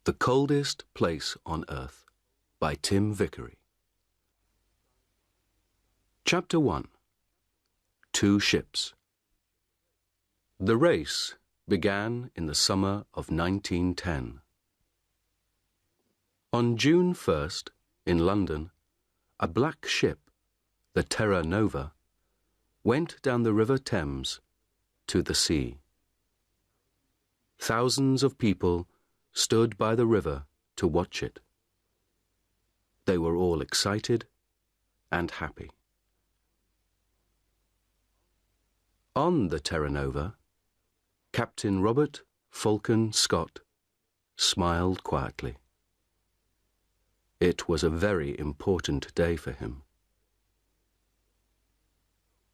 The Coldest Place on Earth by Tim Vickery. Chapter 1. 2 Ships. The race began in the summer of 1910. On June 1st, in London, a black ship, the Terra Nova, went down the River Thames to the sea. Thousands of people stood by the river to watch it. They were all excited and happy. On the Terra Nova, Captain Robert Falcon Scott smiled quietly. It was a very important day for him.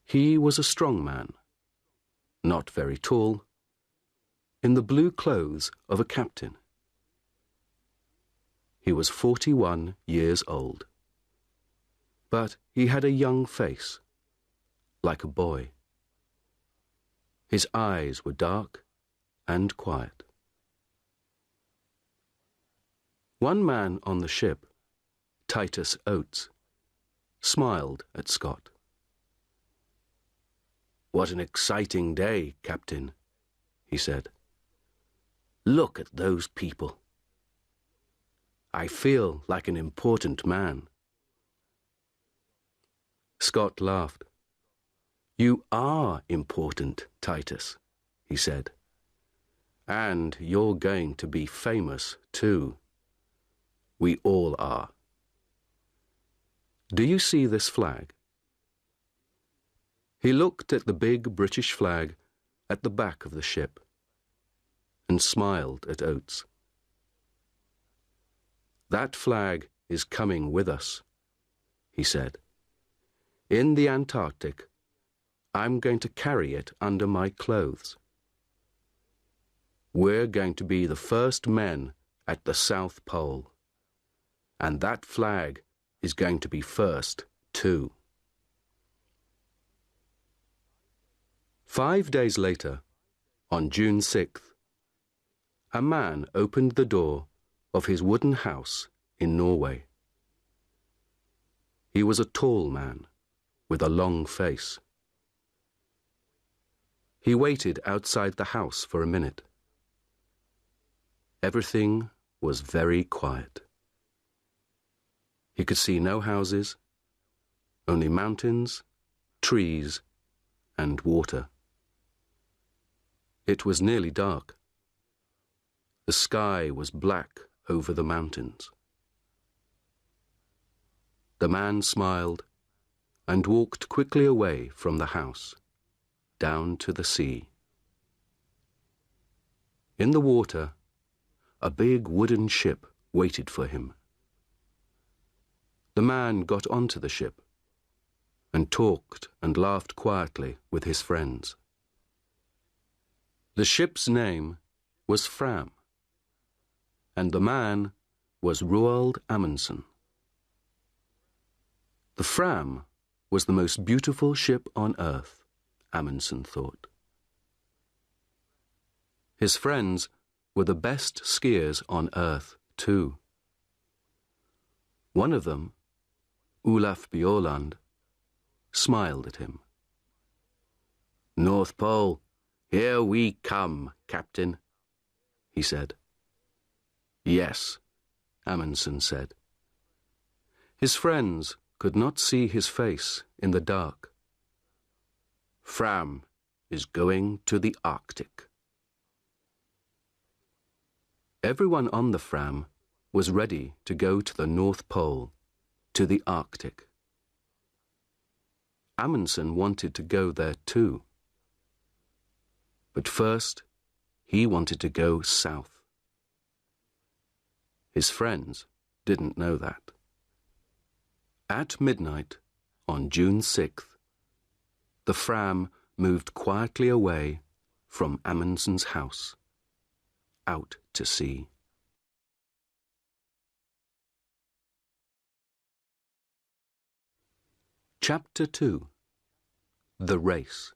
He was a strong man, not very tall, in the blue clothes of a captain. He was 41 years old, but he had a young face, like a boy. His eyes were dark and quiet. One man on the ship, Titus Oates, smiled at Scott. "What an exciting day, Captain," he said. "Look at those people. I feel like an important man." Scott laughed. "You are important, Titus," he said. "And you're going to be famous, too. We all are. Do you see this flag?" He looked at the big British flag at the back of the ship and smiled at Oates. "That flag is coming with us," he said. "In the Antarctic, I'm going to carry it under my clothes. We're going to be the first men at the South Pole, and that flag is going to be first, too." 5 days later, on June 6th, a man opened the door of his wooden house in Norway. He was a tall man with a long face. He waited outside the house for a minute. Everything was very quiet. He could see no houses, only mountains, trees, and water. It was nearly dark. The sky was black over the mountains. The man smiled and walked quickly away from the house, down to the sea. In the water, a big wooden ship waited for him. The man got onto the ship and talked and laughed quietly with his friends. The ship's name was Fram, and the man was Roald Amundsen. The Fram was the most beautiful ship on earth, Amundsen thought. His friends were the best skiers on earth, too. One of them, Olaf Bjaaland, smiled at him. "North Pole, here we come, Captain," he said. "Yes," Amundsen said. His friends could not see his face in the dark. "Fram is going to the Arctic." Everyone on the Fram was ready to go to the North Pole, to the Arctic. Amundsen wanted to go there too. But first, he wanted to go south. His friends didn't know that. At midnight, on June 6th, the Fram moved quietly away from Amundsen's house, out to sea. Chapter 2. The Race.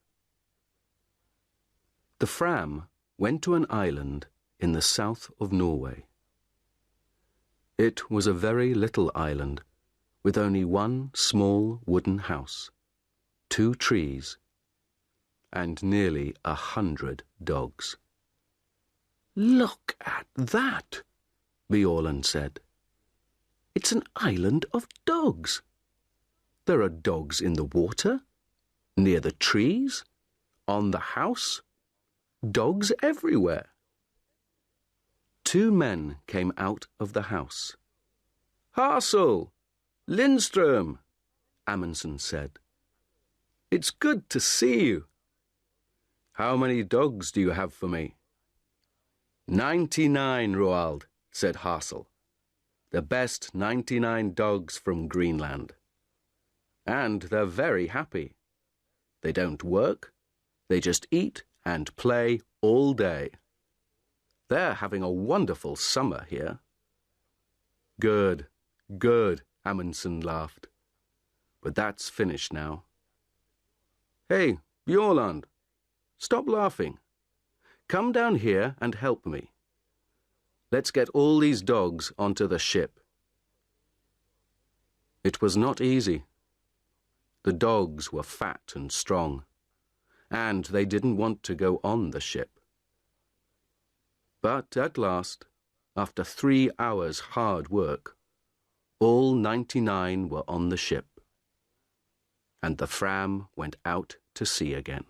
The Fram went to an island in the south of Norway. It was a very little island, with only one small wooden house, 2 trees, and nearly 100 dogs. "Look at that," Bjaaland said. "It's an island of dogs. There are dogs in the water, near the trees, on the house, dogs everywhere." 2 men came out of the house. "Hassel! Lindström!" Amundsen said. "It's good to see you. How many dogs do you have for me?" 99, Roald," said Hassel. "The best 99 dogs from Greenland. And they're very happy. They don't work, they just eat and play all day. They're having a wonderful summer here." "Good, good," Amundsen laughed. "But that's finished now." "Hey, Bjaaland, stop laughing. Come down here and help me. Let's get all these dogs onto the ship." It was not easy. The dogs were fat and strong, and they didn't want to go on the ship. But at last, after 3 hours' hard work, all 99 were on the ship, and the Fram went out to sea again.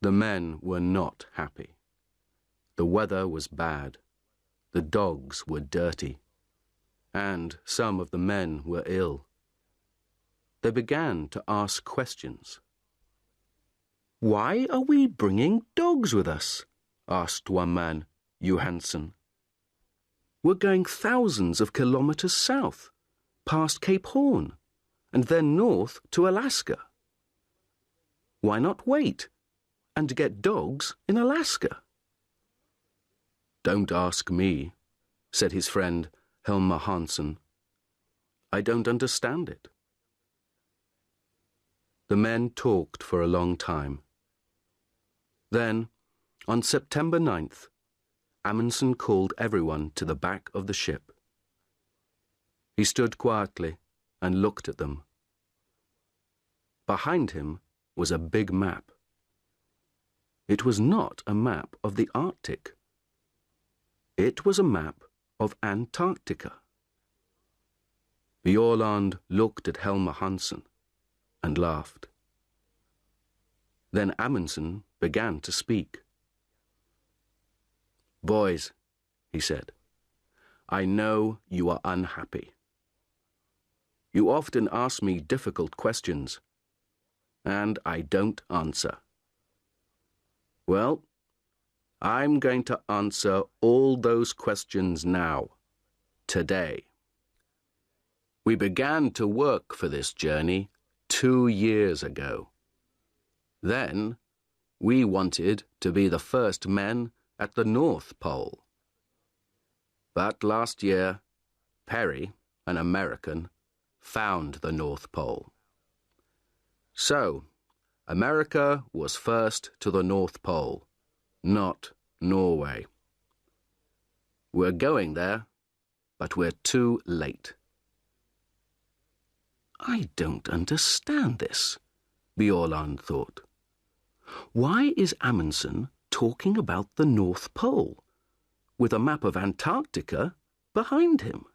The men were not happy. The weather was bad, the dogs were dirty, and some of the men were ill. They began to ask questions. "Why are we bringing dogs with us?" asked one man, Johansson. "We're going thousands of kilometers south, past Cape Horn, and then north to Alaska. Why not wait and get dogs in Alaska?" "Don't ask me," said his friend Helmer Hansen. "I don't understand it." The men talked for a long time. Then, on September 9th, Amundsen called everyone to the back of the ship. He stood quietly and looked at them. Behind him was a big map. It was not a map of the Arctic. It was a map of Antarctica. Bjaaland looked at Helmer Hansen and laughed. Then Amundsen began to speak. "Boys," he said, "I know you are unhappy. You often ask me difficult questions, and I don't answer. Well, I'm going to answer all those questions now, today. We began to work for this journey 2 years ago. Then, we wanted to be the first men at the North Pole. But last year, Perry, an American, found the North Pole. So, America was first to the North Pole, not Norway. We're going there, but we're too late." "I don't understand this," Bjaaland thought. "Why is Amundsen talking about the North Pole, with a map of Antarctica behind him?"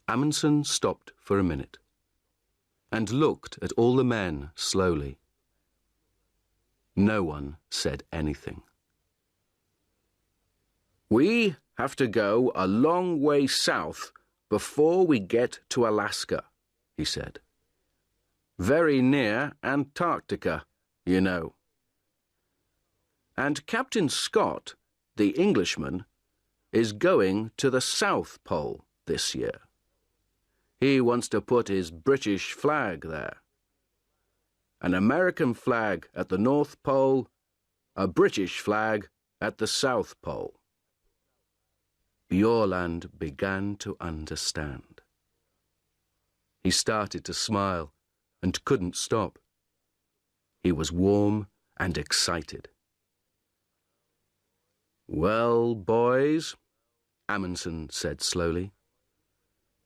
Amundsen stopped for a minute, and looked at all the men slowly. No one said anything. "We have to go a long way south before we get to Alaska," he said. "Very near Antarctica, you know. And Captain Scott, the Englishman, is going to the South Pole this year. He wants to put his British flag there. An American flag at the North Pole, a British flag at the South Pole." Bjaaland began to understand. He started to smile and couldn't stop. He was warm and excited. Well, boys, Amundsen said slowly,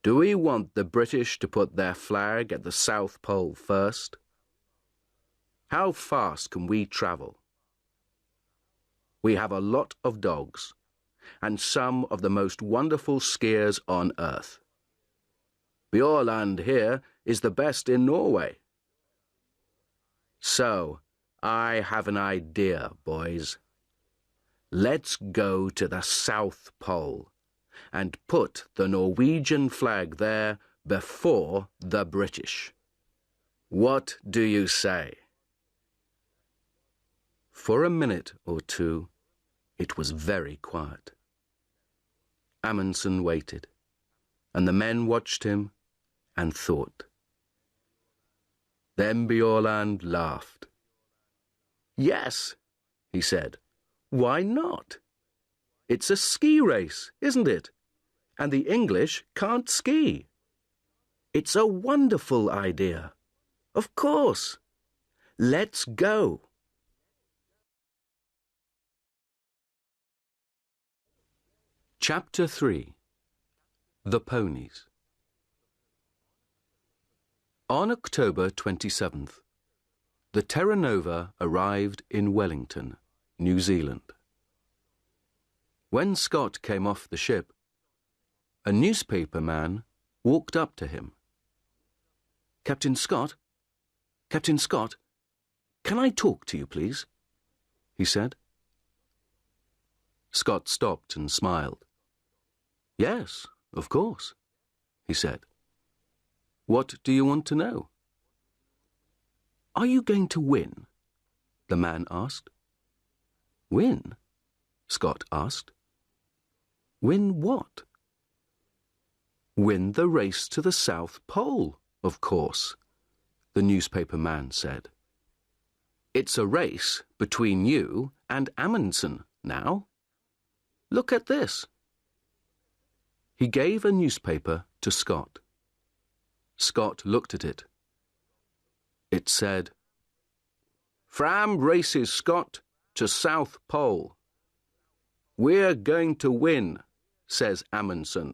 do we want the British to put their flag at the South Pole first? How fast can we travel? We have a lot of dogs, and some of the most wonderful skiers on earth. Bjorland here is the best in Norway. So, I have an idea, boys. Let's go to the South Pole and put the Norwegian flag there before the British. What do you say? For a minute or two, it was very quiet. Amundsen waited, and the men watched him and thought. Then Bjorland laughed. Yes, he said. Why not? It's a ski race, isn't it? And the English can't ski. It's a wonderful idea. Of course. Let's go. Chapter 3. The Ponies. On October 27th, the Terra Nova arrived in Wellington, New Zealand. When Scott came off the ship, a newspaper man walked up to him. Captain Scott, can I talk to you, please? He said. Scott stopped and smiled. Yes, of course, he said. What do you want to know? Are you going to win? The man asked. Win? Scott asked. Win what? Win the race to the South Pole, of course, the newspaper man said. It's a race between you and Amundsen now. Look at this. He gave a newspaper to Scott. Scott looked at it. It said, Fram races Scott to South Pole. We're going to win, says Amundsen.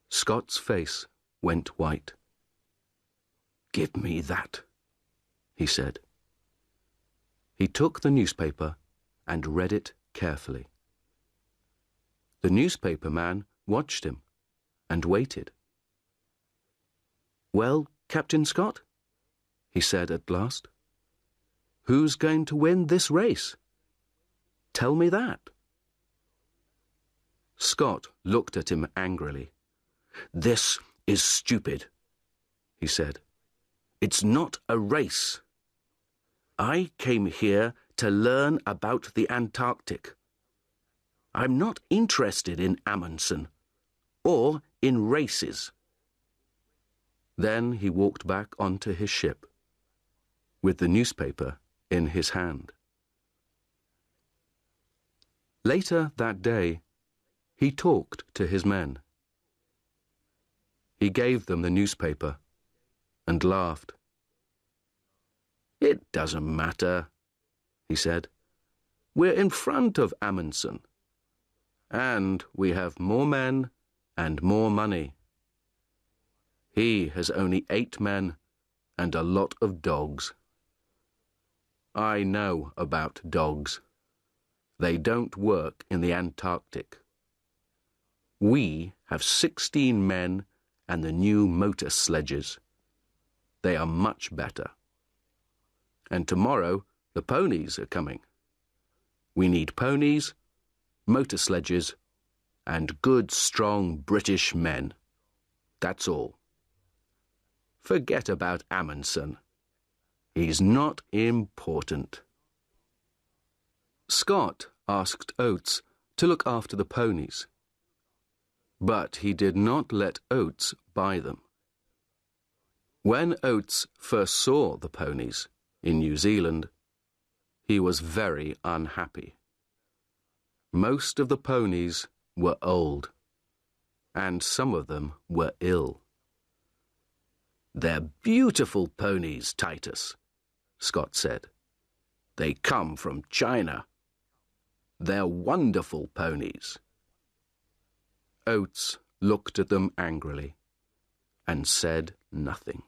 Scott's face went white. Give me that, he said. He took the newspaper and read it carefully. The newspaper man watched him and waited. Well, Captain Scott, he said at last, who's going to win this race? Tell me that. Scott looked at him angrily. This is stupid, he said. It's not a race. I came here to learn about the Antarctic. I'm not interested in Amundsen or in races. Then he walked back onto his ship, with the newspaper in his hand. Later that day, he talked to his men. He gave them the newspaper and laughed. It doesn't matter, he said. We're in front of Amundsen, and we have more men and more money. He has only 8 men and a lot of dogs. I know about dogs. They don't work in the Antarctic. We have 16 men and the new motor sledges. They are much better. And tomorrow the ponies are coming. We need ponies, motor sledges, and good, strong British men. That's all. Forget about Amundsen. He's not important. Scott asked Oates to look after the ponies, but he did not let Oates buy them. When Oates first saw the ponies in New Zealand, he was very unhappy. Most of the ponies were old, and some of them were ill. They're beautiful ponies, Titus, Scott said. They come from China. They're wonderful ponies." Oates looked at them angrily and said nothing.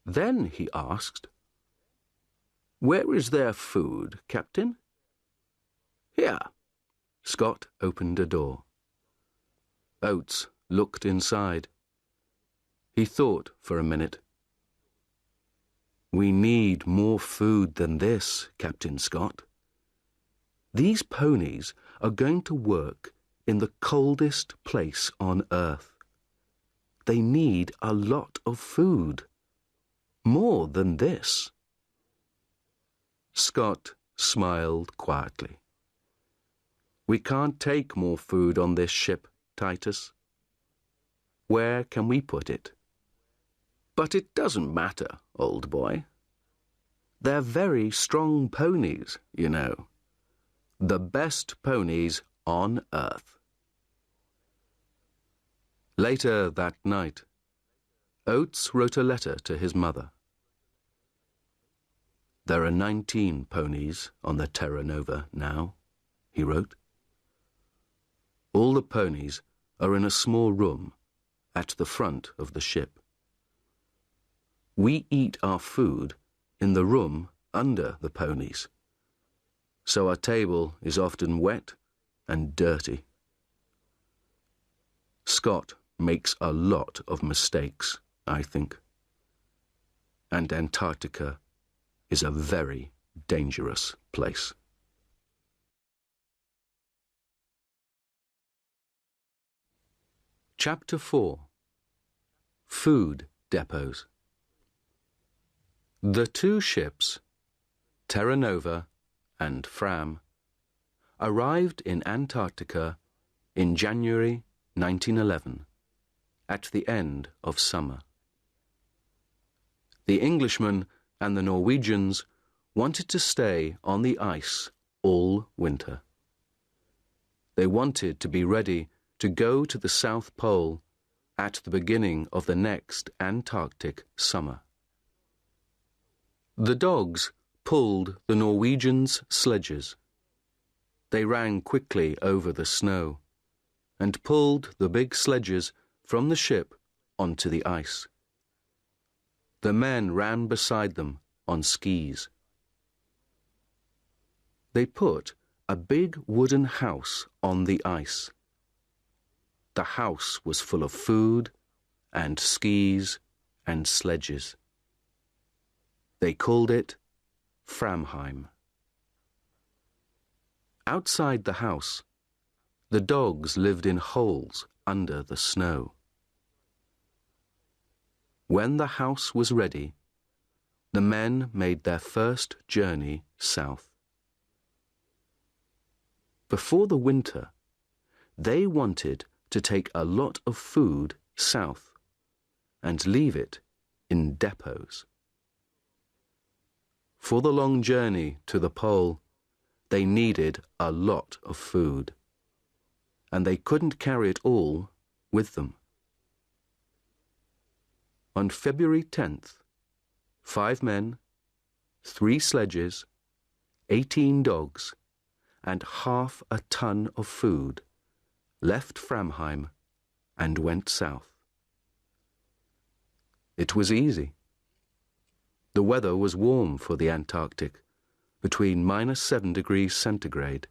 Then he asked, "Where is their food, Captain?" "Here." Scott opened a door. Oates looked inside. He thought for a minute. "We need more food than this, Captain Scott. These ponies are going to work in the coldest place on earth. They need a lot of food. More than this." Scott smiled quietly. "We can't take more food on this ship, Titus. Where can we put it?" "But it doesn't matter, old boy. They're very strong ponies, you know. The best ponies on earth." Later that night, Oates wrote a letter to his mother. "There are 19 ponies on the Terra Nova now," he wrote. "All the ponies are in a small room at the front of the ship. We eat our food in the room under the ponies, so our table is often wet and dirty." Scott makes a lot of mistakes, I think. And Antarctica is a very dangerous place. Chapter 4. Food Depots. The two ships, Terra Nova and Fram, arrived in Antarctica in January 1911, at the end of summer. The Englishmen and the Norwegians wanted to stay on the ice all winter. They wanted to be ready to go to the South Pole at the beginning of the next Antarctic summer. The dogs pulled the Norwegians' sledges. They ran quickly over the snow and pulled the big sledges from the ship onto the ice. The men ran beside them on skis. They put a big wooden house on the ice. The house was full of food and skis and sledges. They called it Framheim. Outside the house, the dogs lived in holes under the snow. When the house was ready, the men made their first journey south. Before the winter, they wanted to take a lot of food south and leave it in depots. For the long journey to the pole, they needed a lot of food, and they couldn't carry it all with them. On February 10th, 5 men, 3 sledges, 18 dogs, and half a ton of food left Framheim and went south. It was easy. The weather was warm for the Antarctic, between -7 degrees centigrade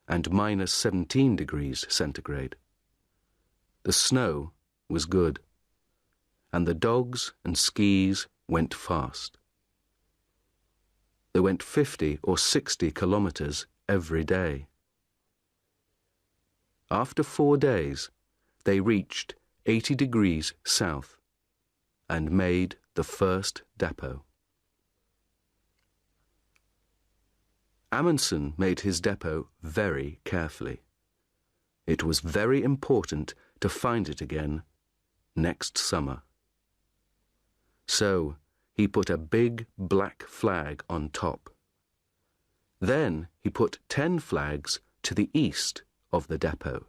and -17 degrees centigrade. The snow was good, and the dogs and skis went fast. They went 50 or 60 kilometers every day. After 4 days, they reached 80 degrees south and made the first depot. Amundsen made his depot very carefully. It was very important to find it again next summer. So he put a big black flag on top. Then he put 10 flags to the east of the depot,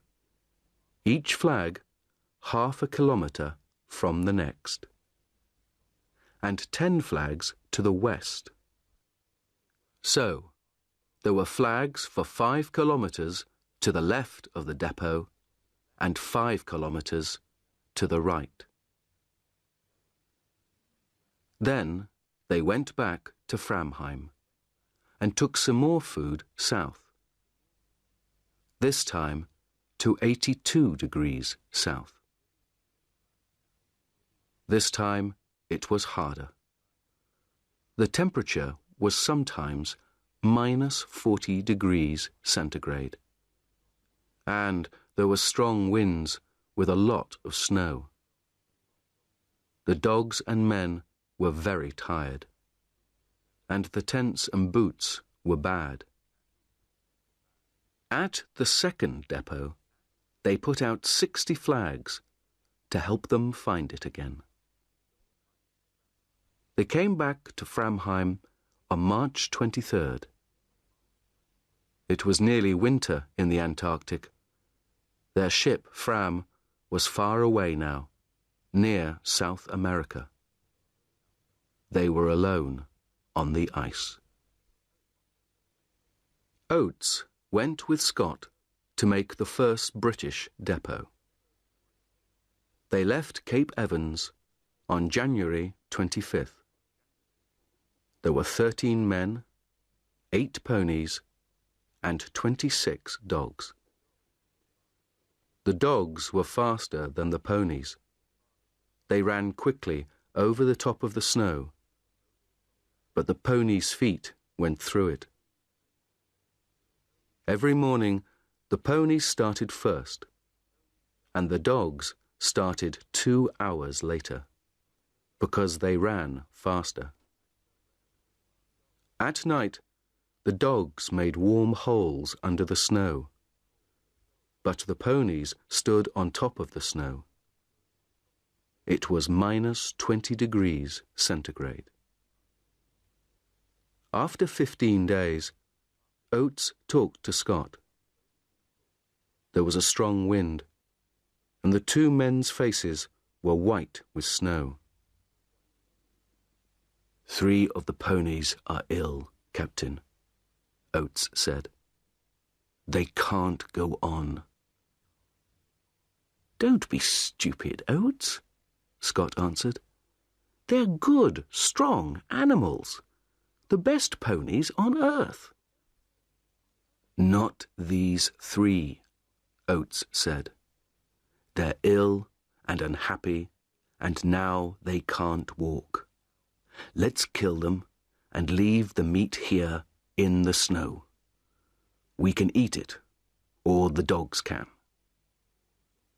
each flag half a kilometer from the next, and 10 flags to the west. So, There were flags for 5 kilometers to the left of the depot and 5 kilometers to the right. Then they went back to Framheim and took some more food south, this time to 82 degrees south. This time it was harder. The temperature was sometimes minus 40 degrees centigrade, and there were strong winds with a lot of snow. The dogs and men were very tired, and the tents and boots were bad. At the second depot, they put out 60 flags to help them find it again. They came back to Framheim on March 23rd. It was nearly winter in the Antarctic. Their ship, Fram, was far away now, near South America. They were alone on the ice. Oates went with Scott to make the first British depot. They left Cape Evans on January 25th. There were 13 men, 8 ponies, and 26 dogs. The dogs were faster than the ponies. They ran quickly over the top of the snow, but the ponies' feet went through it. Every morning, the ponies started first, and the dogs started 2 hours later, because they ran faster. At night, the dogs made warm holes under the snow, but the ponies stood on top of the snow. It was minus 20 degrees centigrade. After 15 days, Oates talked to Scott. There was a strong wind, and the 2 men's faces were white with snow. 3 of the ponies are ill, Captain, Oates said. They can't go on. Don't be stupid, Oates, Scott answered. They're good, strong animals. The best ponies on earth. Not these 3, Oates said. They're ill and unhappy, and now they can't walk. Let's kill them and leave the meat here in the snow. We can eat it, or the dogs can.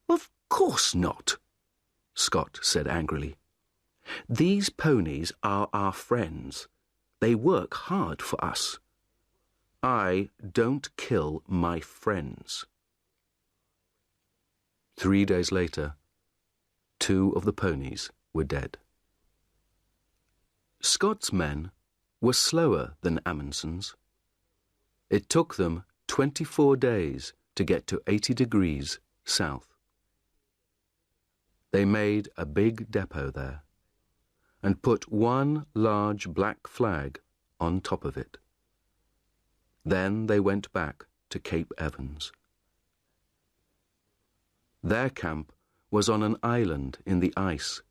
Of course not, Scott said angrily. These ponies are our friends. They work hard for us. I don't kill my friends. 3 days later, 2 of the ponies were dead. Scott's men were slower than Amundsen's. It took them 24 days to get to 80 degrees south. They made a big depot there and put 1 large black flag on top of it. Then they went back to Cape Evans. Their camp was on an island in the ice,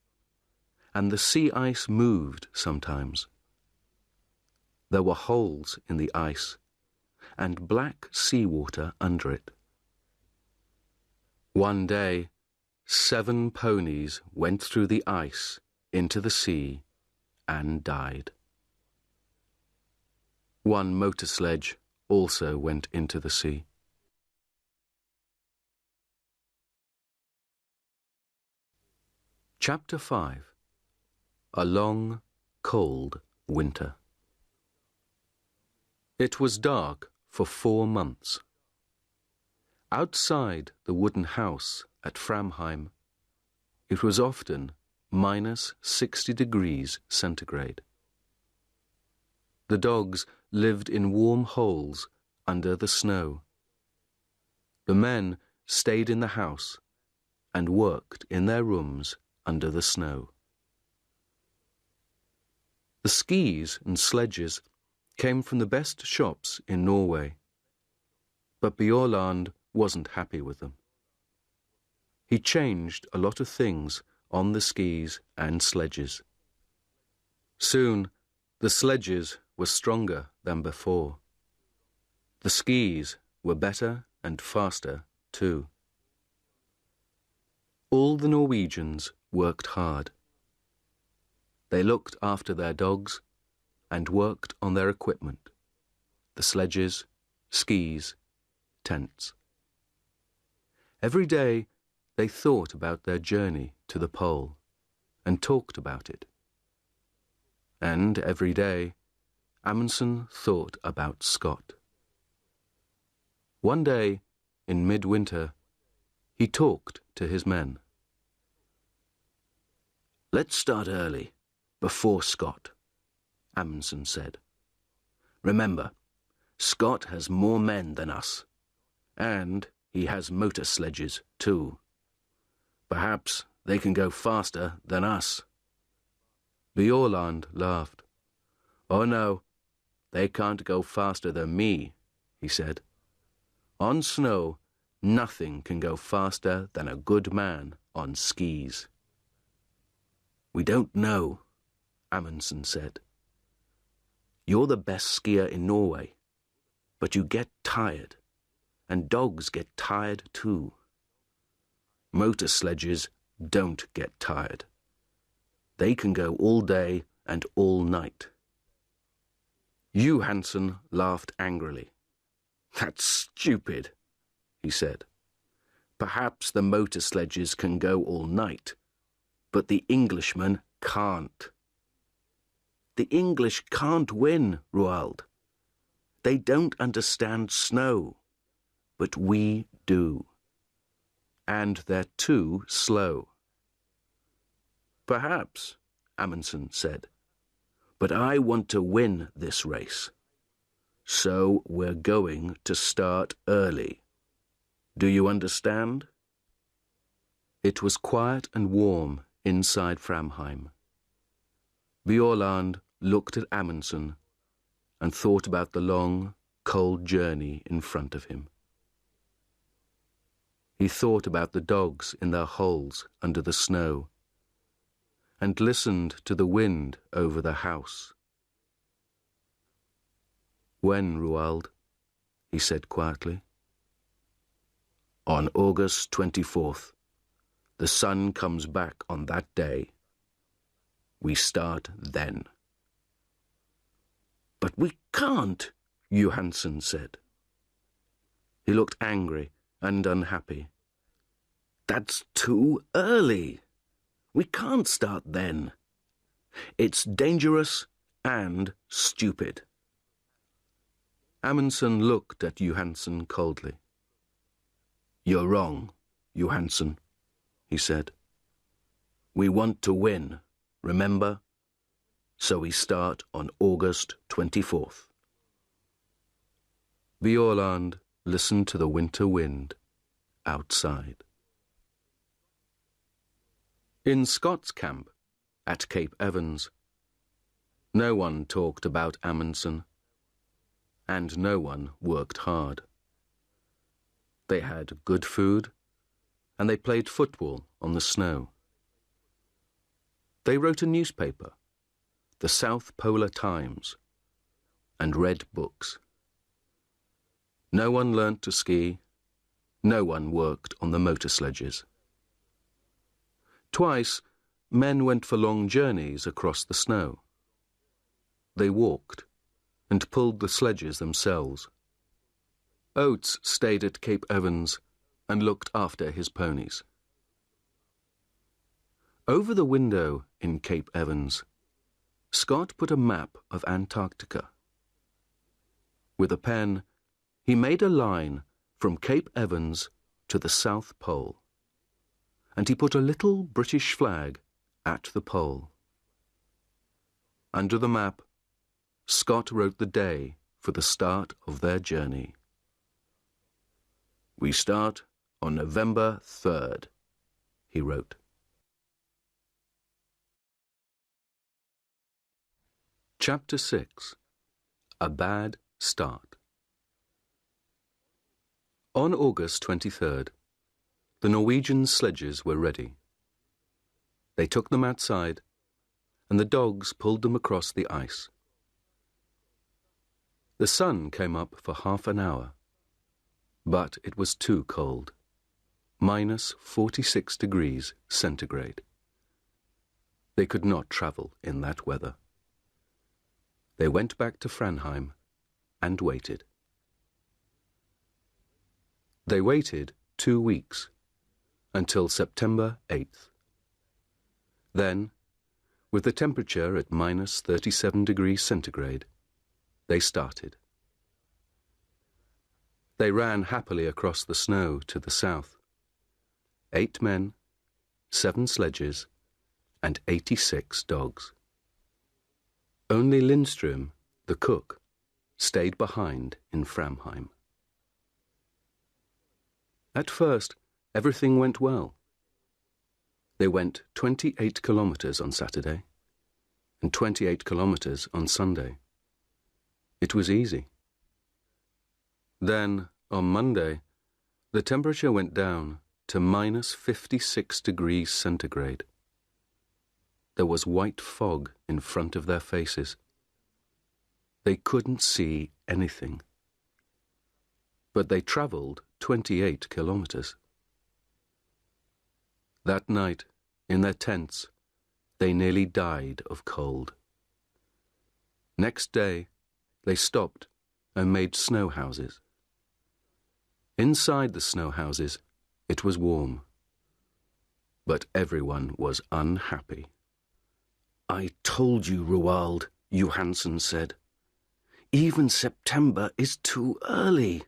and the sea ice moved sometimes. There were holes in the ice and black seawater under it. One day, 7 ponies went through the ice into the sea and died. 1 motor sledge also went into the sea. Chapter 5. A long, cold winter. It was dark for 4 months. Outside the wooden house at Framheim, it was often minus 60 degrees centigrade. The dogs lived in warm holes under the snow. The men stayed in the house and worked in their rooms under the snow. The skis and sledges came from the best shops in Norway, but Bjaaland wasn't happy with them. He changed a lot of things on the skis and sledges. Soon, the sledges were stronger than before. The skis were better and faster too. All the Norwegians worked hard. They looked after their dogs and worked on their equipment, the sledges, skis, tents. Every day they thought about their journey to the pole and talked about it. And every day Amundsen thought about Scott. One day, in midwinter, he talked to his men. "Let's start early, before Scott," Amundsen said. "Remember, Scott has more men than us, and he has motor sledges too. Perhaps they can go faster than us." Bjaaland laughed. "Oh no, they can't go faster than me," he said. "On snow, nothing can go faster than a good man on skis." "We don't know," Amundsen said. "You're the best skier in Norway, but you get tired, and dogs get tired too. Motor sledges don't get tired. They can go all day and all night." Johansen laughed angrily. "That's stupid," he said. "Perhaps the motor sledges can go all night, but the Englishmen can't." "The English can't win, Roald. They don't understand snow, but we do. And they're too slow." "Perhaps," Amundsen said, "but I want to win this race. So we're going to start early. Do you understand?" It was quiet and warm inside Framheim. Bjaaland looked at Amundsen and thought about the long, cold journey in front of him. He thought about the dogs in their holes under the snow and listened to the wind over the house. "When, Roald?" he said quietly. "On August 24th. The sun comes back on that day. We start then." "But we can't," Johansen said. He looked angry and unhappy. "That's too early. We can't start then. It's dangerous and stupid." Amundsen looked at Johansen coldly. "You're wrong, Johansen," he said. "We want to win, remember? So we start on August 24th. Bjaaland listened to the winter wind outside. In Scott's camp at Cape Evans, no one talked about Amundsen, and no one worked hard. They had good food, and they played football on the snow. They wrote a newspaper, the South Polar Times, and read books. No one learnt to ski, no one worked on the motor sledges. Twice, men went for long journeys across the snow. They walked and pulled the sledges themselves. Oates stayed at Cape Evans and looked after his ponies. Over the window in Cape Evans, Scott put a map of Antarctica. With a pen, he made a line from Cape Evans to the South Pole, and he put a little British flag at the pole. Under the map, Scott wrote the day for the start of their journey. "We start on November 3rd, he wrote. Chapter 6. A bad start. On August 23rd, the Norwegian sledges were ready. They took them outside, and the dogs pulled them across the ice. The sun came up for half an hour, but it was too cold, minus 46 degrees centigrade. They could not travel in that weather. They went back to Framheim and waited. They waited 2 weeks, until September 8th. Then, with the temperature at minus 37 degrees centigrade, they started. They ran happily across the snow to the south. 8 men, 7 sledges, and 86 dogs. Only Lindström, the cook, stayed behind in Framheim. At first, everything went well. They went 28 kilometers on Saturday and 28 kilometers on Sunday. It was easy. Then, on Monday, the temperature went down to minus 56 degrees centigrade. There was white fog in front of their faces. They couldn't see anything. But they travelled 28 kilometers. That night, in their tents, they nearly died of cold. Next day, they stopped and made snow houses. Inside the snow houses, it was warm. But everyone was unhappy. "I told you, Roald," Johansen said. "Even September is too early.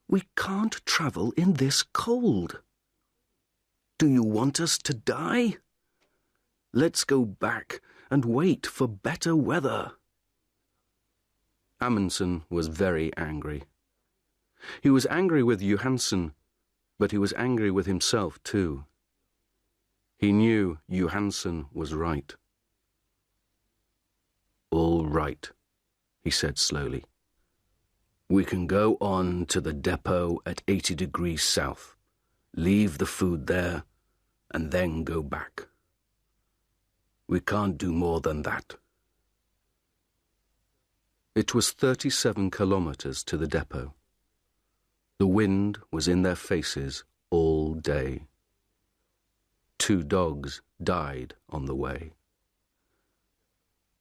We can't travel in this cold. Do you want us to die? Let's go back and wait for better weather." Amundsen was very angry. He was angry with Johansen, but he was angry with himself too. He knew Johansen was right. "All right," he said slowly. "We can go on to the depot at 80 degrees south, leave the food there, and then go back. We can't do more than that." It was 37 kilometers to the depot. The wind was in their faces all day. 2 dogs died on the way.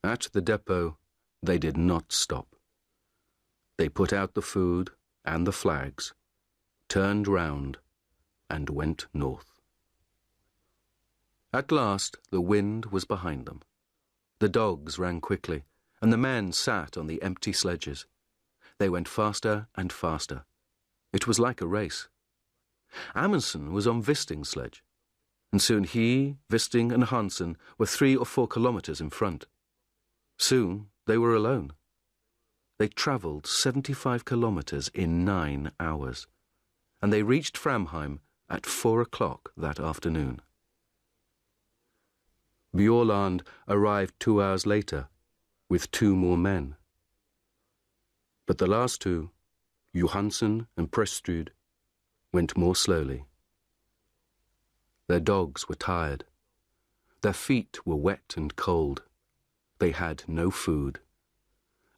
At the depot, they did not stop. They put out the food and the flags, turned round, and went north. At last, the wind was behind them. The dogs ran quickly, and the men sat on the empty sledges. They went faster and faster. It was like a race. Amundsen was on Wisting's sledge, and soon he, Wisting, and Hansen were 3 or 4 kilometers in front. Soon they were alone. They travelled 75 kilometers in 9 hours, and they reached Framheim at 4 o'clock that afternoon. Bjaaland arrived 2 hours later with 2 more men. But the last 2, Johansen and Prestrud, went more slowly. Their dogs were tired. Their feet were wet and cold. They had no food,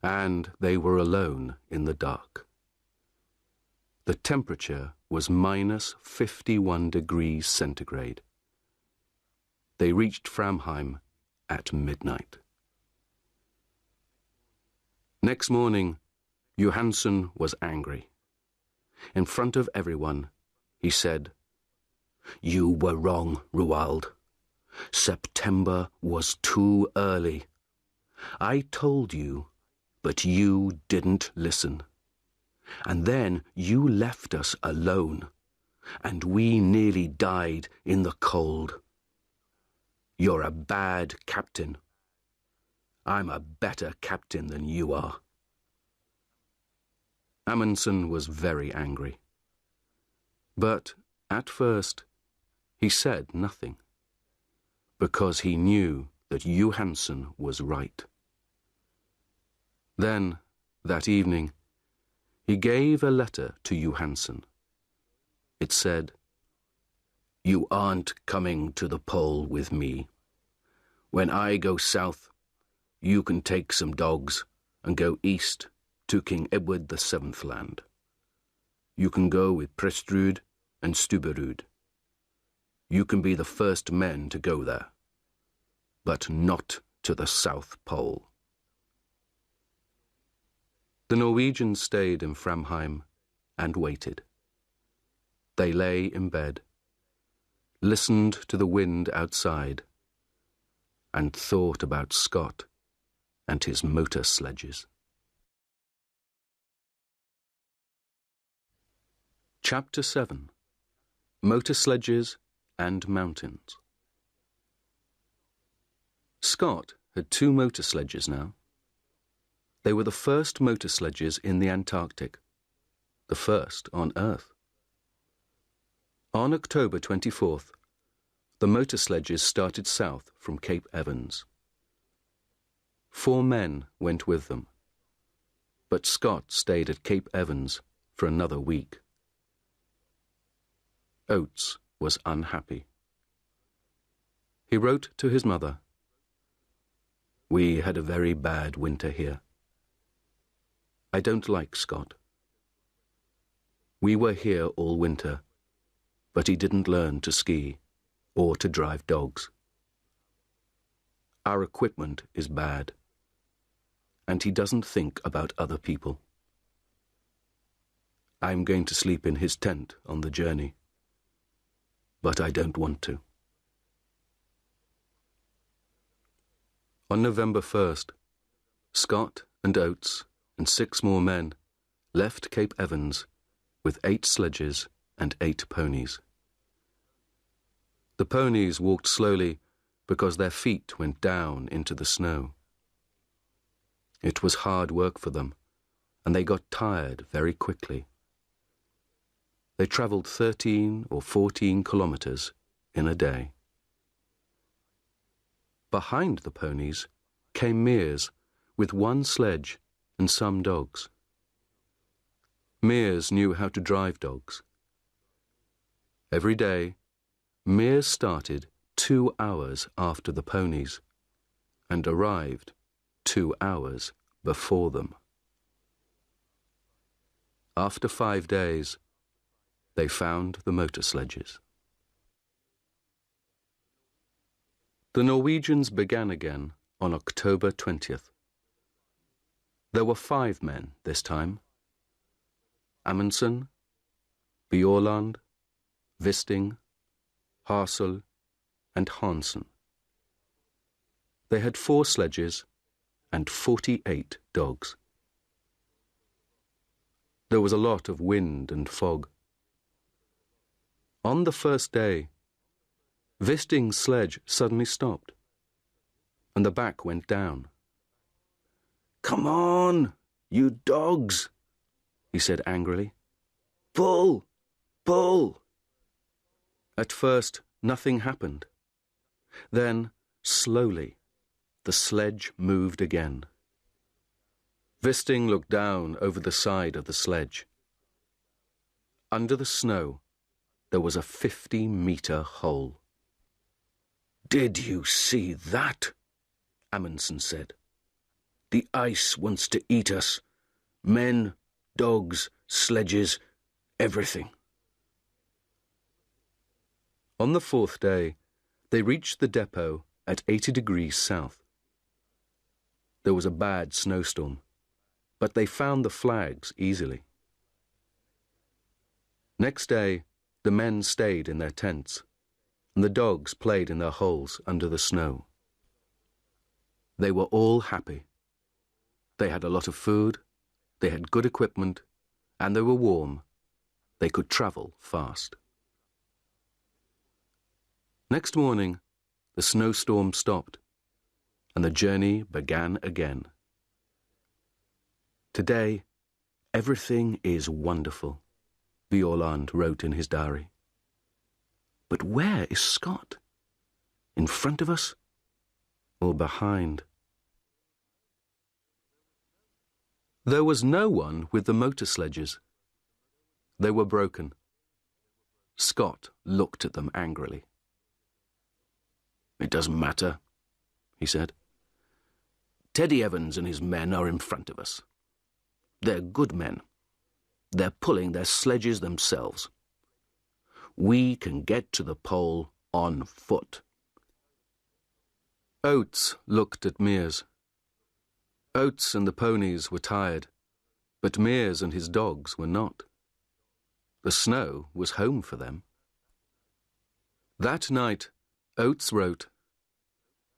and they were alone in the dark. The temperature was minus 51 degrees centigrade. They reached Framheim at midnight. Next morning, Johansen was angry. In front of everyone, he said, "You were wrong, Roald. September was too early. I told you, but you didn't listen. And then you left us alone, and we nearly died in the cold. You're a bad captain. I'm a better captain than you are." Amundsen was very angry. But at first, he said nothing, because he knew that Johansen was right. Then That evening, he gave a letter to Johansen. It said, "You aren't coming to the pole with me. When I go south, you can take some dogs and go east to King Edward VII land. You can go with Prestrud and Stubberud. You can be the first men to go there, but not to the South Pole." The Norwegians stayed in Framheim and waited. They lay in bed, listened to the wind outside, and thought about Scott and his motor sledges. Chapter 7. Motor Sledges and Mountains. Scott had 2 motor sledges now. They were the first motor sledges in the Antarctic, the first on Earth. On October 24th, the motor sledges started south from Cape Evans. 4 men went with them, but Scott stayed at Cape Evans for another week. Oates was unhappy. He wrote to his mother, "We had a very bad winter here. I don't like Scott. We were here all winter, but he didn't learn to ski or to drive dogs. Our equipment is bad, and he doesn't think about other people. I'm going to sleep in his tent on the journey, but I don't want to." On November 1st, Scott and Oates and 6 more men left Cape Evans with 8 sledges and 8 ponies. The ponies walked slowly because their feet went down into the snow. It was hard work for them, and they got tired very quickly. They travelled 13 or 14 kilometres in a day. Behind the ponies came Mears with 1 sledge and some dogs. Mears knew how to drive dogs. Every day, Mears started 2 hours after the ponies and arrived 2 hours before them. After 5 days, they found the motor sledges. The Norwegians began again on October 20th. There were 5 men this time: Amundsen, Bjaaland, Wisting, Harsel, and Hansen. They had 4 sledges and 48 dogs. There was a lot of wind and fog. On the first day, Wisting's sledge suddenly stopped, and the back went down. "Come on, you dogs," he said angrily. "Pull, pull." At first, nothing happened. Then, slowly, the sledge moved again. Wisting looked down over the side of the sledge. Under the snow, there was a 50-metre hole. "Did you see that?" Amundsen said. "The ice wants to eat us. Men, dogs, sledges, everything." On the 4th day, they reached the depot at 80 degrees south. There was a bad snowstorm, but they found the flags easily. Next day, the men stayed in their tents, and the dogs played in their holes under the snow. They were all happy. They had a lot of food, they had good equipment, and they were warm. They could travel fast. Next morning, the snowstorm stopped, and the journey began again. "Today, everything is wonderful," Bjaaland wrote in his diary. "But where is Scott? In front of us or behind?" There was no one with the motor sledges. They were broken. Scott looked at them angrily. "It doesn't matter," he said. "Teddy Evans and his men are in front of us. They're good men. They're pulling their sledges themselves. We can get to the pole on foot." Oates looked at Mears. Oates and the ponies were tired, but Mears and his dogs were not. The snow was home for them. That night, Oates wrote,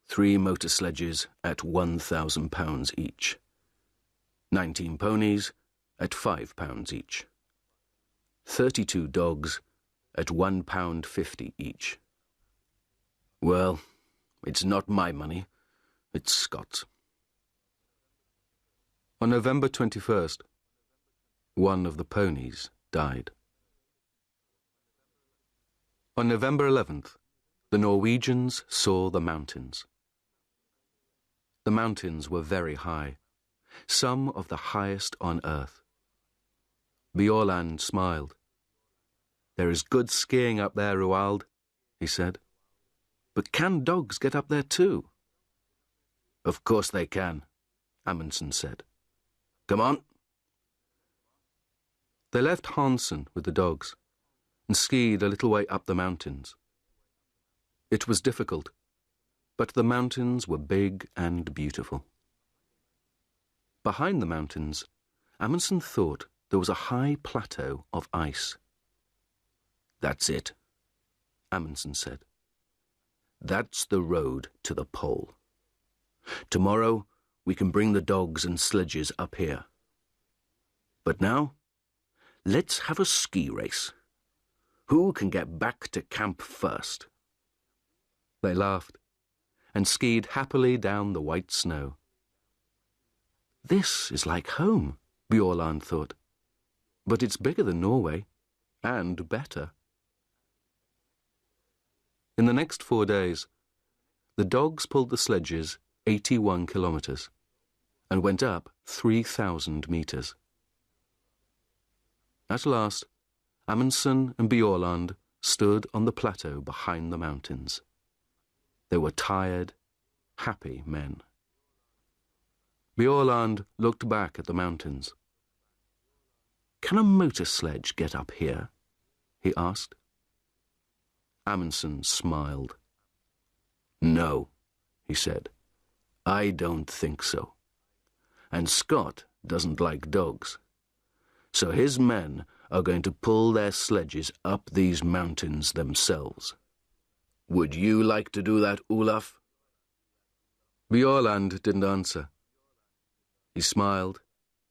3 motor sledges at £1,000 each. 19 ponies at £5 each. 32 dogs at £1.50 each. Well, it's not my money, it's Scott's. On November 21st, one of the ponies died. On November 11th, the Norwegians saw the mountains. The mountains were very high, some of the highest on earth. Bjaaland smiled. "There is good skiing up there, Roald," he said. "But can dogs get up there too?" "Of course they can," Amundsen said. "Come on." They left Hansen with the dogs and skied a little way up the mountains. It was difficult, but the mountains were big and beautiful. Behind the mountains, Amundsen thought there was a high plateau of ice. "That's it," Amundsen said. "That's the road to the pole. Tomorrow we can bring the dogs and sledges up here. But now, let's have a ski race. Who can get back to camp first?" They laughed and skied happily down the white snow. "This is like home," Bjaaland thought. "But it's bigger than Norway, and better." In the next 4 days, the dogs pulled the sledges 81 kilometers and went up 3,000 meters. At last, Amundsen and Bjaaland stood on the plateau behind the mountains. They were tired, happy men. Bjaaland looked back at the mountains. "Can a motor sledge get up here?" he asked. Amundsen smiled. "No," he said. "I don't think so. And Scott doesn't like dogs. So his men are going to pull their sledges up these mountains themselves. Would you like to do that, Olaf?" Bjaaland didn't answer. He smiled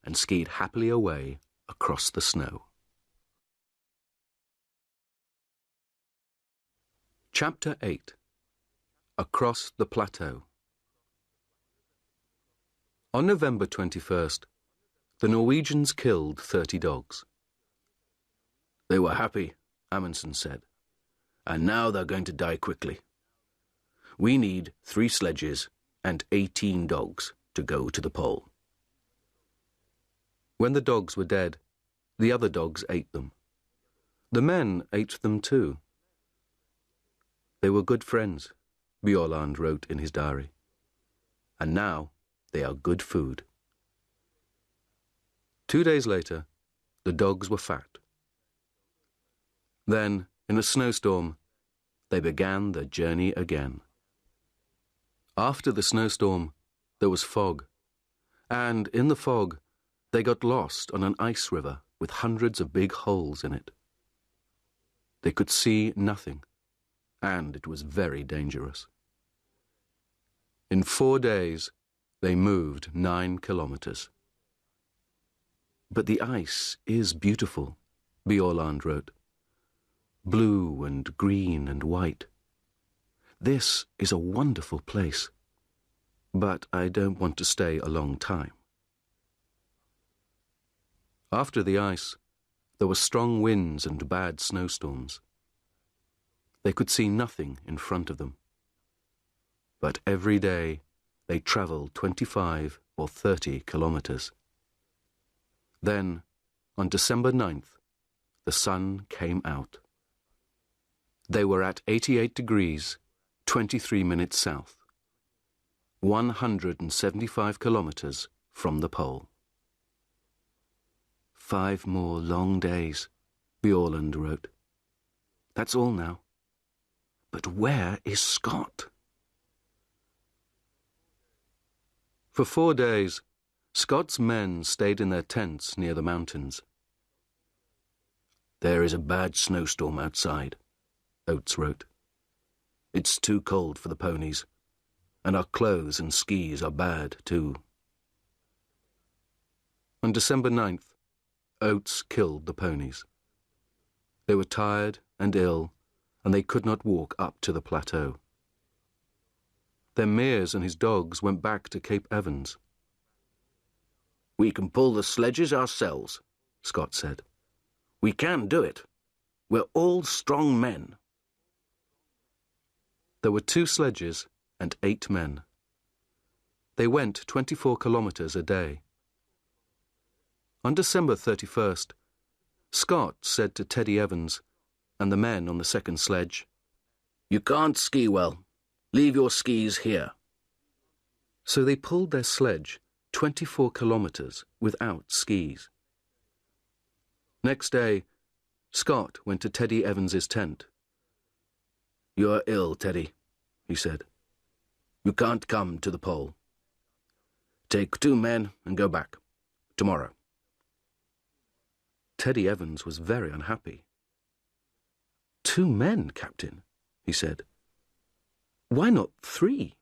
and skied happily away across the snow. Chapter 8. Across the Plateau. On November 21st, the Norwegians killed 30 dogs. "They were happy," Amundsen said, "and now they're going to die quickly. We need 3 sledges and 18 dogs to go to the pole." When the dogs were dead, the other dogs ate them. The men ate them too. They were good friends, Bjaaland wrote in his diary. And now they are good food. 2 days later, the dogs were fat. Then, in a snowstorm, they began their journey again. After the snowstorm, there was fog, and in the fog, they got lost on an ice river with hundreds of big holes in it. They could see nothing, and it was very dangerous. In 4 days, they moved 9 kilometers. "But the ice is beautiful," Bjaaland wrote. "Blue and green and white. This is a wonderful place, but I don't want to stay a long time." After the ice, there were strong winds and bad snowstorms. They could see nothing in front of them. But every day they travelled 25 or 30 kilometers. Then, on December 9th, the sun came out. They were at 88 degrees, 23 minutes south, 175 kilometers from the pole. 5 more long days, Bjaaland wrote. That's all now. But where is Scott? For 4 days, Scott's men stayed in their tents near the mountains. There is a bad snowstorm outside, Oates wrote. It's too cold for the ponies, and our clothes and skis are bad too. On December 9th, Oates killed the ponies. They were tired and ill, and they could not walk up to the plateau. Then Mears and his dogs went back to Cape Evans. We can pull the sledges ourselves, Scott said. We can do it. We're all strong men. There were 2 sledges and 8 men. They went 24 kilometers a day. On December 31st, Scott said to Teddy Evans and the men on the second sledge, You can't ski well. Leave your skis here. So they pulled their sledge 24 kilometers without skis. Next day, Scott went to Teddy Evans's tent. You're ill, Teddy, he said. You can't come to the pole. Take 2 men and go back. Tomorrow. Teddy Evans was very unhappy. 2 men, Captain, he said. Why not 3?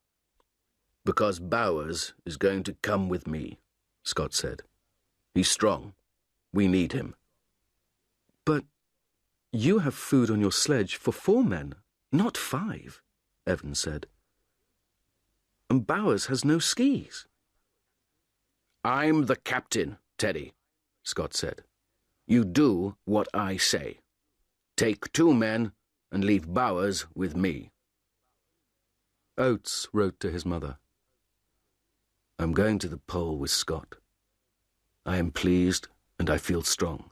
Because Bowers is going to come with me, Scott said. He's strong. We need him. But you have food on your sledge for 4 men, not 5, Evans said. And Bowers has no skis. I'm the captain, Teddy, Scott said. You do what I say. Take 2 men and leave Bowers with me. Oates wrote to his mother, I'm going to the pole with Scott. I am pleased and I feel strong.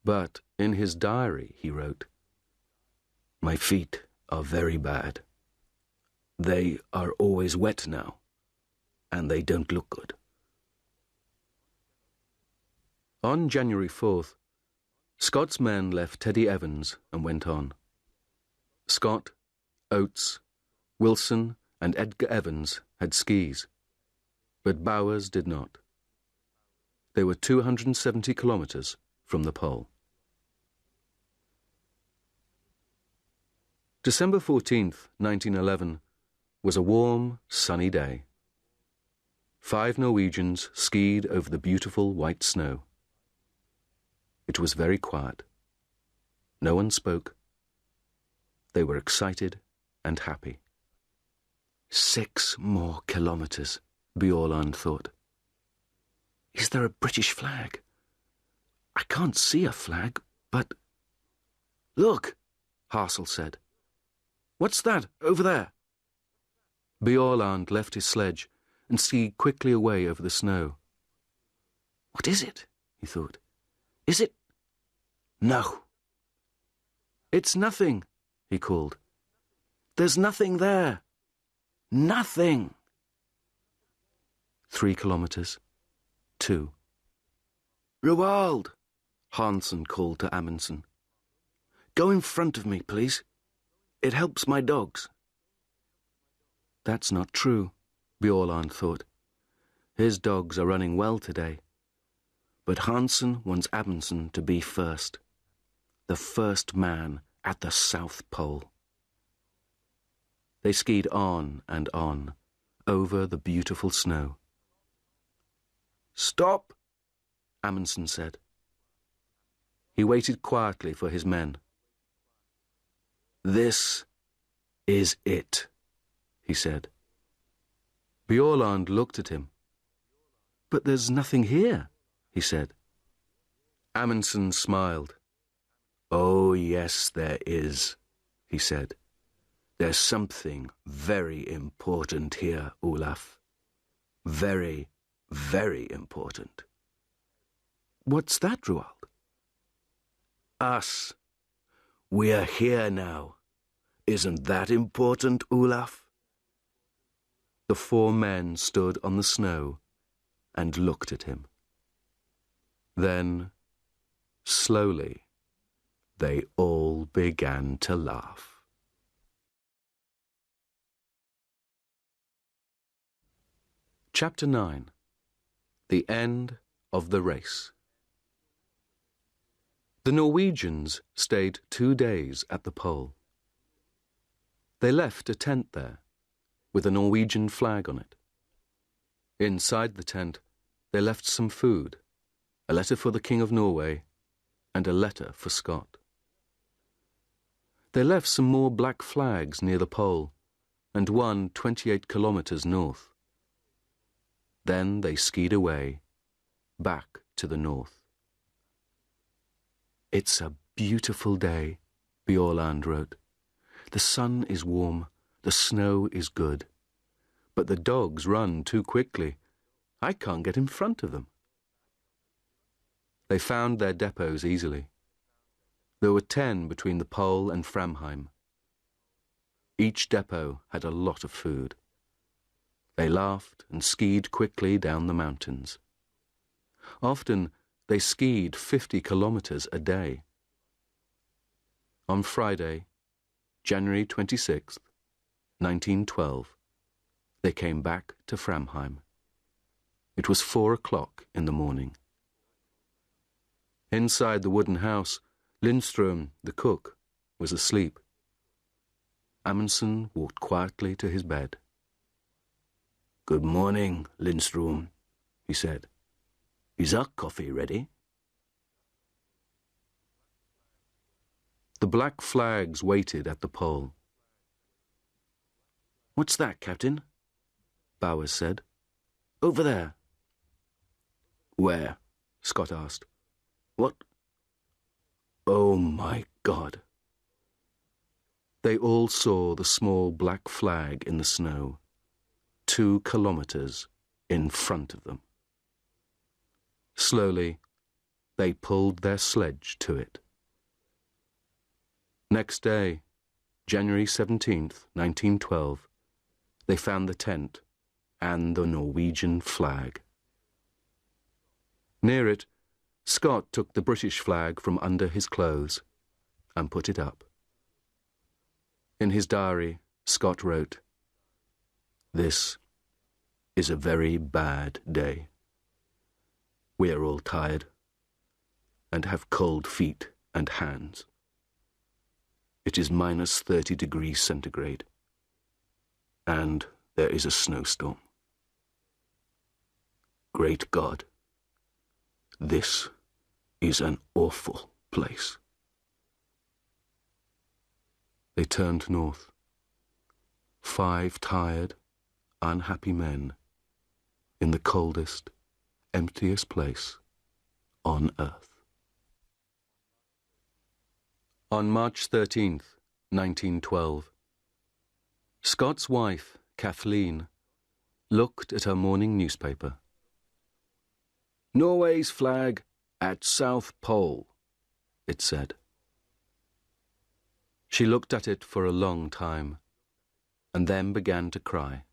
But in his diary he wrote, My feet are very bad. They are always wet now, and they don't look good. On January 4th, Scott's men left Teddy Evans and went on. Scott, Oates, Wilson and Edgar Evans had skis, but Bowers did not. They were 270 kilometers from the pole. December 14th, 1911, was a warm, sunny day. 5 Norwegians skied over the beautiful white snow. It was very quiet. No one spoke. They were excited and happy. 6 more kilometers, Bjaaland thought. Is there a British flag? I can't see a flag, but... Look, Hassel said. What's that over there? Bjaaland left his sledge and skied quickly away over the snow. What is it? He thought. Is it? No. It's nothing, he called. There's nothing there. Nothing. 3 kilometers. 2. Roald, Hansen called to Amundsen. Go in front of me, please. It helps my dogs. That's not true, Bjaaland thought. His dogs are running well today. But Hansen wants Amundsen to be first. The first man at the South Pole. They skied on and on, over the beautiful snow. Stop, Amundsen said. He waited quietly for his men. This is it, he said. Bjaaland looked at him. But there's nothing here, he said. Amundsen smiled. Oh, yes, there is, he said. There's something very important here, Olaf. Very, very important. What's that, Roald? Us. We're here now. Isn't that important, Olaf? The 4 men stood on the snow and looked at him. Then, slowly, they all began to laugh. Chapter 9. The End of the Race. The Norwegians stayed 2 days at the pole. They left a tent there, with a Norwegian flag on it. Inside the tent, they left some food, a letter for the King of Norway, and a letter for Scott. They left some more black flags near the pole, and one 28 kilometers north. Then they skied away, back to the north. It's a beautiful day, Bjaaland wrote. The sun is warm, the snow is good. But the dogs run too quickly. I can't get in front of them. They found their depots easily. There were 10 between the pole and Framheim. Each depot had a lot of food. They laughed and skied quickly down the mountains. Often they skied 50 kilometers a day. On Friday, January 26th, 1912, they came back to Framheim. It was 4 o'clock in the morning. Inside the wooden house, Lindström, the cook, was asleep. Amundsen walked quietly to his bed. Good morning, Lindström, he said. Is our coffee ready? The black flags waited at the pole. What's that, Captain? Bowers said. Over there. Where? Scott asked. What? Oh, my God. They all saw the small black flag in the snow, 2 kilometers in front of them. Slowly, they pulled their sledge to it. Next day, January 17th, 1912, they found the tent and the Norwegian flag. Near it, Scott took the British flag from under his clothes and put it up. In his diary, Scott wrote, "This is a very bad day. We are all tired and have cold feet and hands. It is minus 30 degrees centigrade, and there is a snowstorm. Great God, this is an awful place." They turned north. 5 tired, unhappy men in the coldest, emptiest place on earth. On March 13th, 1912, Scott's wife, Kathleen, looked at her morning newspaper. "Norway's flag at South Pole," it said. She looked at it for a long time, and then began to cry.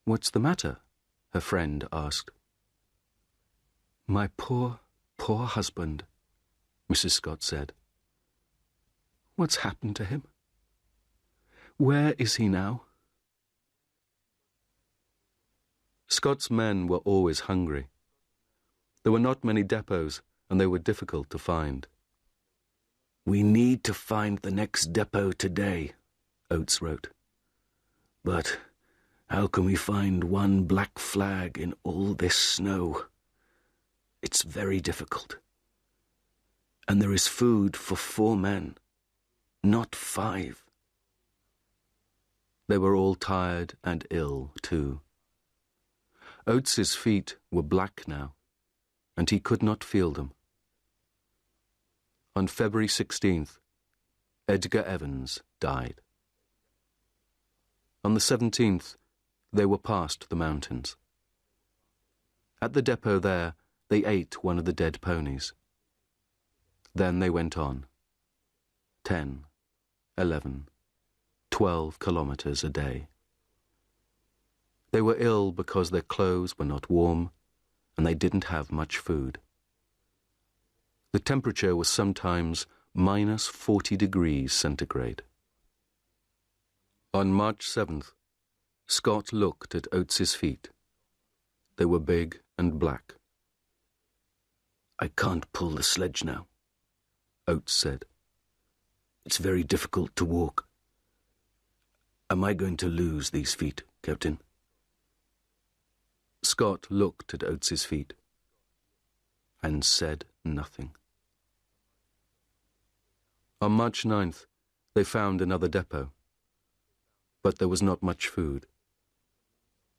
"What's the matter?" her friend asked. "My poor, poor husband," Mrs. Scott said. "What's happened to him? Where is he now?" Scott's men were always hungry. There were not many depots, and they were difficult to find. "We need to find the next depot today," Oates wrote. "But how can we find one black flag in all this snow? It's very difficult. And there is food for 4 men, not 5. They were all tired and ill, too. Oates's feet were black now, and he could not feel them. On February 16th, Edgar Evans died. On the 17th, they were past the mountains. At the depot there, they ate one of the dead ponies. Then they went on. 10, 11, 12 kilometers a day. They were ill because their clothes were not warm and they didn't have much food. The temperature was sometimes minus 40 degrees centigrade. On March 7th, Scott looked at Oates's feet. They were big and black. "I can't pull the sledge now," Oates said. "It's very difficult to walk. Am I going to lose these feet, Captain?" Scott looked at Oates's feet and said nothing. On March 9th, they found another depot, but there was not much food.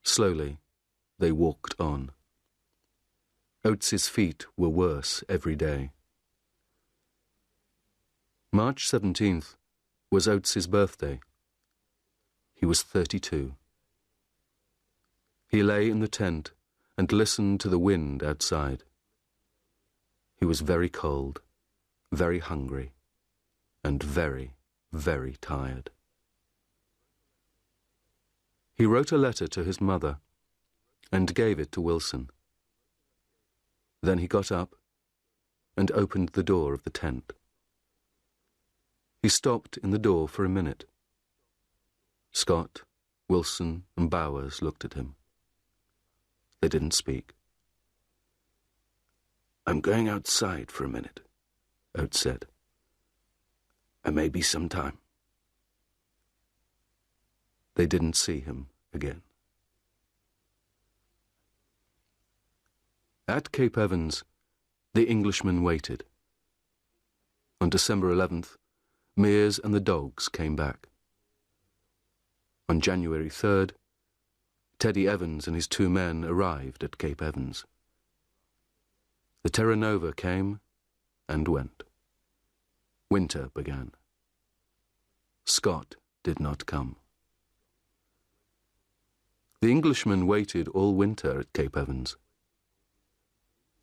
Slowly, they walked on. Oates's feet were worse every day. March 17th was Oates's birthday. He was 32. He lay in the tent and listened to the wind outside. He was very cold, very hungry, and very, very tired. He wrote a letter to his mother and gave it to Wilson. Then he got up and opened the door of the tent. He stopped in the door for a minute. Scott, Wilson, and Bowers looked at him. They didn't speak. "I'm going outside for a minute," Oates said. "I may be some time." They didn't see him again. At Cape Evans, the Englishmen waited. On December 11th, Mears and the dogs came back. On January 3rd, Teddy Evans and his 2 men arrived at Cape Evans. The Terra Nova came and went. Winter began. Scott did not come. The Englishmen waited all winter at Cape Evans.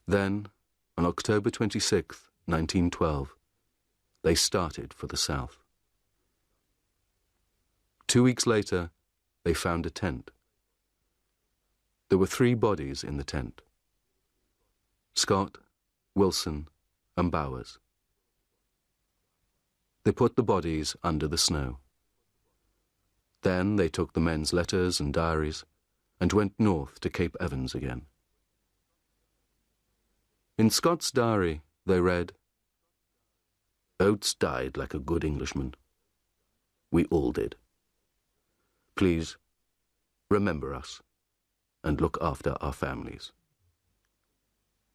Then, on October 26, 1912, they started for the south. 2 weeks later, they found a tent. There were 3 bodies in the tent: Scott, Wilson, and Bowers. They put the bodies under the snow. Then they took the men's letters and diaries and went north to Cape Evans again. In Scott's diary, they read, "Oates died like a good Englishman. We all did. Please, remember us and look after our families.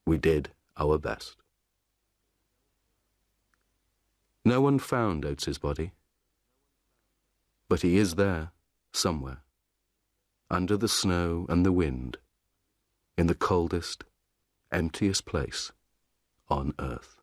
We did our best." No one found Oates's body, but he is there, somewhere, under the snow and the wind, in the coldest, emptiest place on earth.